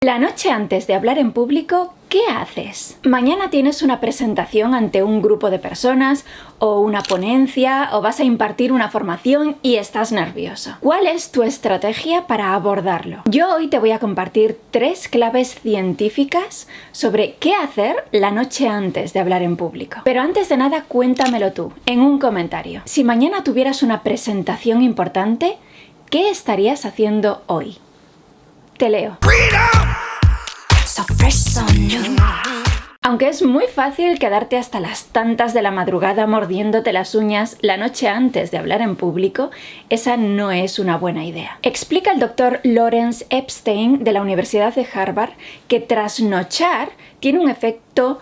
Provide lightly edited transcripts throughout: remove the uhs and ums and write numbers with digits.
La noche antes de hablar en público, ¿qué haces? Mañana tienes una presentación ante un grupo de personas, o una ponencia, o vas a impartir una formación y estás nervioso. ¿Cuál es tu estrategia para abordarlo? Yo hoy te voy a compartir 3 claves científicas sobre qué hacer la noche antes de hablar en público. Pero antes de nada, cuéntamelo tú, en un comentario. Si mañana tuvieras una presentación importante, ¿qué estarías haciendo hoy? Te leo. Aunque es muy fácil quedarte hasta las tantas de la madrugada mordiéndote las uñas la noche antes de hablar en público, esa no es una buena idea. Explica el doctor Lawrence Epstein de la Universidad de Harvard que trasnochar tiene un efecto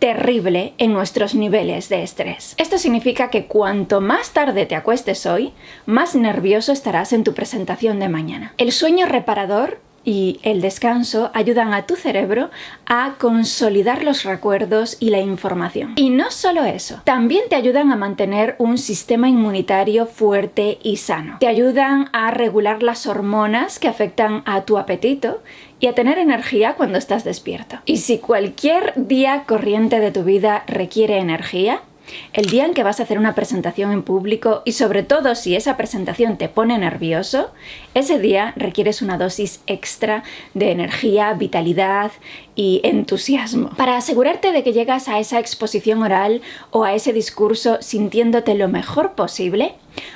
terrible en nuestros niveles de estrés. Esto significa que cuanto más tarde te acuestes hoy, más nervioso estarás en tu presentación de mañana. El sueño reparador y el descanso ayudan a tu cerebro a consolidar los recuerdos y la información. Y no solo eso, también te ayudan a mantener un sistema inmunitario fuerte y sano. Te ayudan a regular las hormonas que afectan a tu apetito y a tener energía cuando estás despierto. Y si cualquier día corriente de tu vida requiere energía, el día en que vas a hacer una presentación en público y sobre todo si esa presentación te pone nervioso, ese día requieres una dosis extra de energía, vitalidad y entusiasmo. Para asegurarte de que llegas a esa exposición oral o a ese discurso sintiéndote lo mejor posible,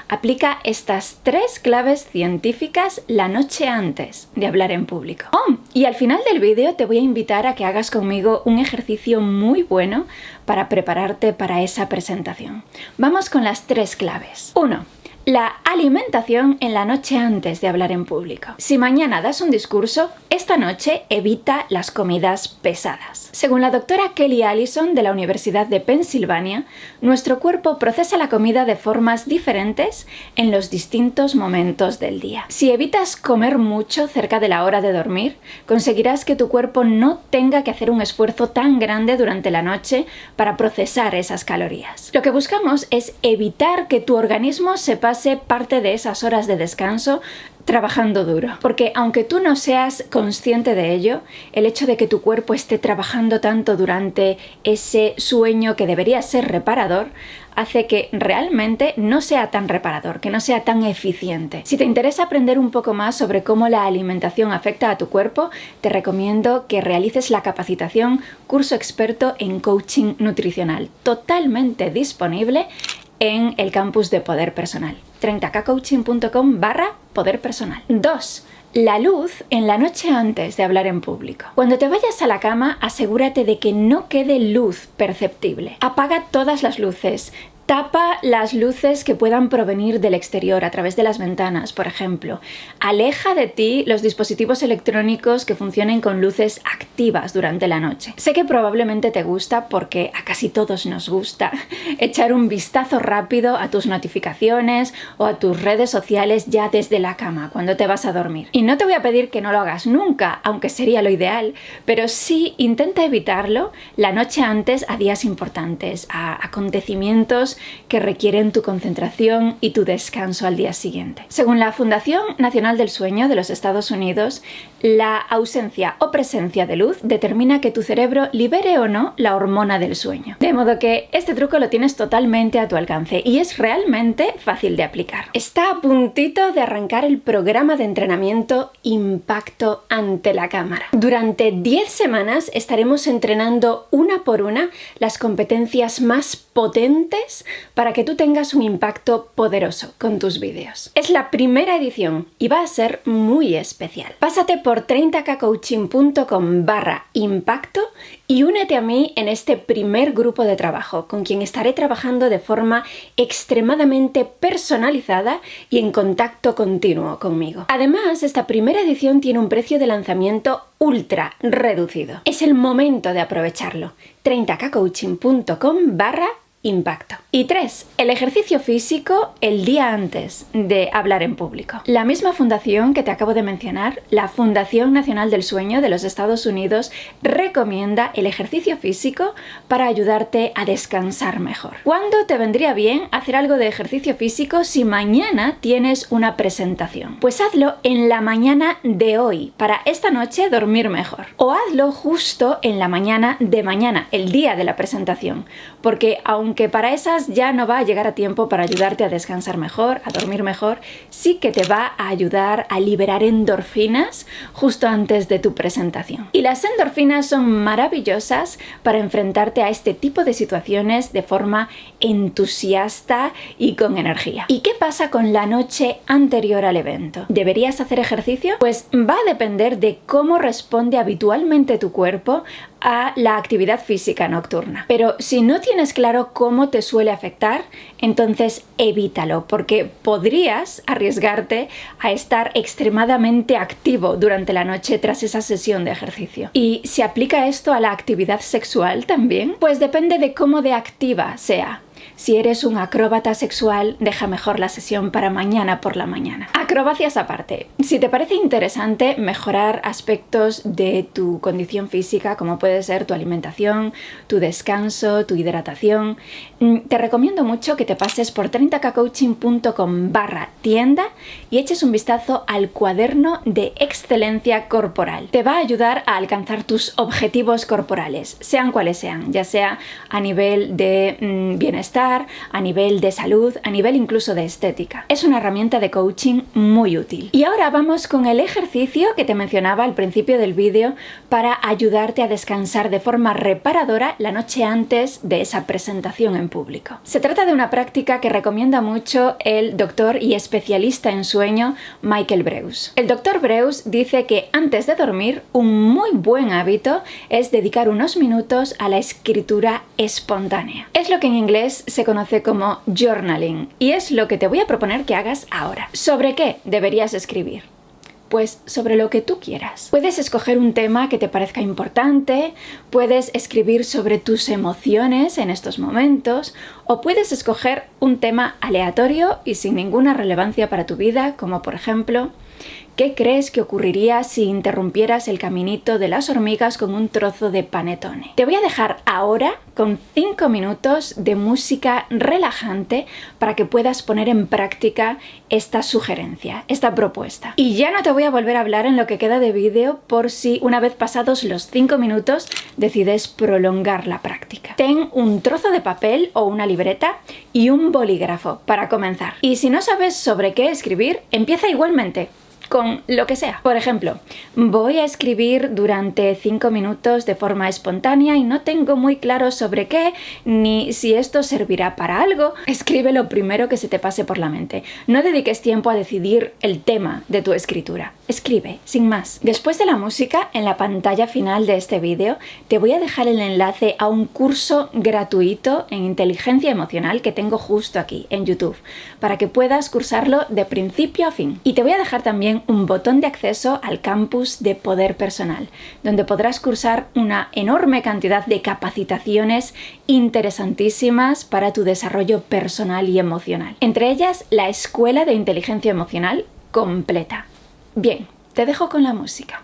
aplica estas 3 claves científicas la noche antes de hablar en público. Y al final del vídeo te voy a invitar a que hagas conmigo un ejercicio muy bueno para prepararte para esa presentación. Vamos con las 3 claves. 1. La alimentación en la noche antes de hablar en público. Si mañana das un discurso, esta noche evita las comidas pesadas. Según la doctora Kelly Allison de la Universidad de Pensilvania, nuestro cuerpo procesa la comida de formas diferentes en los distintos momentos del día. Si evitas comer mucho cerca de la hora de dormir, conseguirás que tu cuerpo no tenga que hacer un esfuerzo tan grande durante la noche para procesar esas calorías. Lo que buscamos es evitar que tu organismo se pase parte de esas horas de descanso trabajando duro. Porque aunque tú no seas consciente de ello, el hecho de que tu cuerpo esté trabajando tanto durante ese sueño que debería ser reparador, hace que realmente no sea tan reparador, que no sea tan eficiente. Si te interesa aprender un poco más sobre cómo la alimentación afecta a tu cuerpo, te recomiendo que realices la capacitación Curso Experto en Coaching Nutricional, totalmente disponible en el campus de Poder Personal. 30kcoaching.com/poder personal. 2. La luz en la noche antes de hablar en público. Cuando te vayas a la cama, asegúrate de que no quede luz perceptible. Apaga todas las luces. Tapa las luces que puedan provenir del exterior a través de las ventanas, por ejemplo. Aleja de ti los dispositivos electrónicos que funcionen con luces activas durante la noche. Sé que probablemente te gusta, porque a casi todos nos gusta, echar un vistazo rápido a tus notificaciones o a tus redes sociales ya desde la cama cuando te vas a dormir. Y no te voy a pedir que no lo hagas nunca, aunque sería lo ideal, pero sí intenta evitarlo la noche antes a días importantes, a acontecimientos que requieren tu concentración y tu descanso al día siguiente. Según la Fundación Nacional del Sueño de los Estados Unidos, la ausencia o presencia de luz determina que tu cerebro libere o no la hormona del sueño. De modo que este truco lo tienes totalmente a tu alcance y es realmente fácil de aplicar. Está a puntito de arrancar el programa de entrenamiento Impacto ante la cámara. Durante 10 semanas estaremos entrenando una por una las competencias más potentes para que tú tengas un impacto poderoso con tus vídeos. Es la primera edición y va a ser muy especial. Pásate por 30kcoaching.com/impacto y únete a mí en este primer grupo de trabajo, con quien estaré trabajando de forma extremadamente personalizada y en contacto continuo conmigo. Además, esta primera edición tiene un precio de lanzamiento ultra reducido. Es el momento de aprovecharlo. 30kcoaching.com/impacto. impacto. Y 3. El ejercicio físico el día antes de hablar en público. La misma fundación que te acabo de mencionar, la Fundación Nacional del Sueño de los Estados Unidos, recomienda el ejercicio físico para ayudarte a descansar mejor. ¿Cuándo te vendría bien hacer algo de ejercicio físico si mañana tienes una presentación? Pues hazlo en la mañana de hoy, para esta noche dormir mejor. O hazlo justo en la mañana de mañana, el día de la presentación, porque aunque para esas ya no va a llegar a tiempo para ayudarte a descansar mejor, a dormir mejor, sí que te va a ayudar a liberar endorfinas justo antes de tu presentación. Y las endorfinas son maravillosas para enfrentarte a este tipo de situaciones de forma entusiasta y con energía. ¿Y qué pasa con la noche anterior al evento? ¿Deberías hacer ejercicio? Pues va a depender de cómo responde habitualmente tu cuerpo a la actividad física nocturna. Pero si no tienes claro cómo te suele afectar, entonces evítalo, porque podrías arriesgarte a estar extremadamente activo durante la noche tras esa sesión de ejercicio. ¿Y se aplica esto a la actividad sexual también? Pues depende de cómo de activa sea. Si eres un acróbata sexual, deja mejor la sesión para mañana por la mañana. Acrobacias aparte. Si te parece interesante mejorar aspectos de tu condición física, como puede ser tu alimentación, tu descanso, tu hidratación, te recomiendo mucho que te pases por 30kcoaching.com/tienda y eches un vistazo al cuaderno de excelencia corporal. Te va a ayudar a alcanzar tus objetivos corporales, sean cuales sean, ya sea a nivel de bienestar, a nivel de salud, a nivel incluso de estética. Es una herramienta de coaching muy útil. Y ahora vamos con el ejercicio que te mencionaba al principio del vídeo para ayudarte a descansar de forma reparadora la noche antes de esa presentación en público. Se trata de una práctica que recomienda mucho el doctor y especialista en sueño Michael Breus. El doctor Breus dice que antes de dormir, un muy buen hábito es dedicar unos minutos a la escritura espontánea. Es lo que en inglés se conoce como journaling y es lo que te voy a proponer que hagas ahora. ¿Sobre qué deberías escribir? Pues sobre lo que tú quieras. Puedes escoger un tema que te parezca importante, puedes escribir sobre tus emociones en estos momentos, o puedes escoger un tema aleatorio y sin ninguna relevancia para tu vida, como por ejemplo, ¿qué crees que ocurriría si interrumpieras el caminito de las hormigas con un trozo de panettone? Te voy a dejar ahora con 5 minutos de música relajante para que puedas poner en práctica esta sugerencia, esta propuesta. Y ya no te voy a volver a hablar en lo que queda de vídeo por si una vez pasados los 5 minutos decides prolongar la práctica. Ten un trozo de papel o una libreta y un bolígrafo para comenzar. Y si no sabes sobre qué escribir, empieza igualmente con lo que sea. Por ejemplo, voy a escribir durante 5 minutos de forma espontánea y no tengo muy claro sobre qué, ni si esto servirá para algo. Escribe lo primero que se te pase por la mente. No dediques tiempo a decidir el tema de tu escritura. Escribe, sin más. Después de la música, en la pantalla final de este vídeo, te voy a dejar el enlace a un curso gratuito en inteligencia emocional que tengo justo aquí, en YouTube, para que puedas cursarlo de principio a fin. Y te voy a dejar también un botón de acceso al campus de Poder Personal, donde podrás cursar una enorme cantidad de capacitaciones interesantísimas para tu desarrollo personal y emocional. Entre ellas, la Escuela de Inteligencia Emocional completa. Bien, te dejo con la música.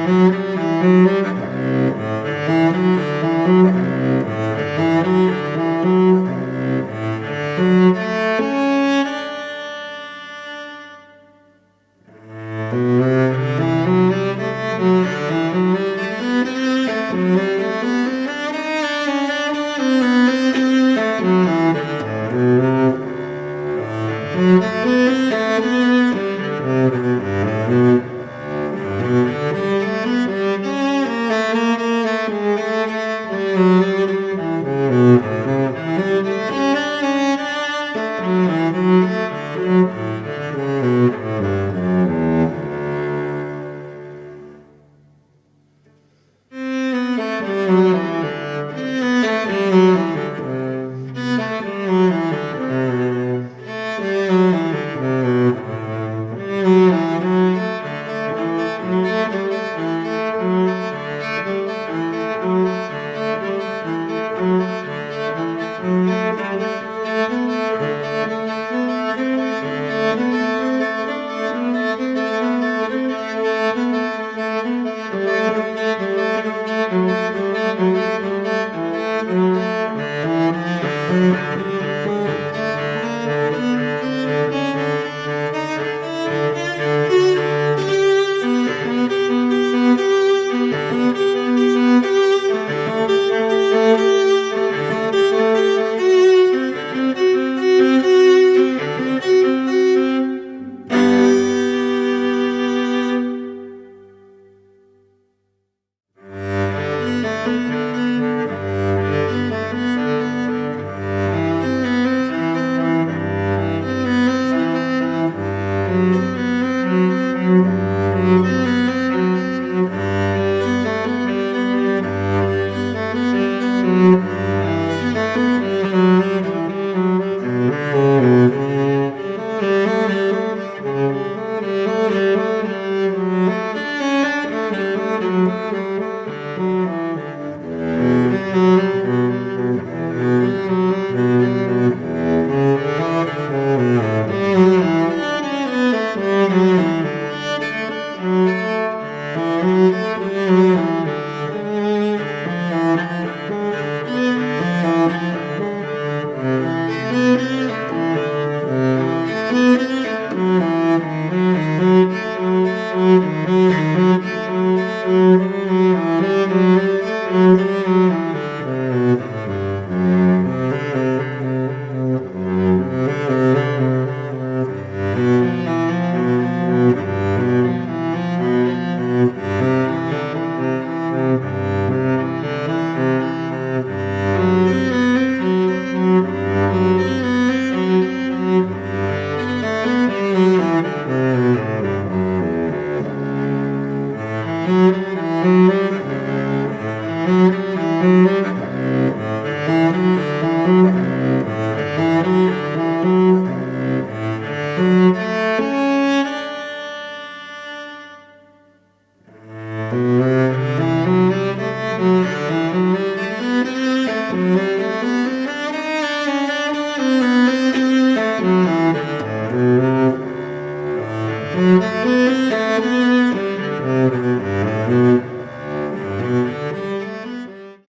Adiós.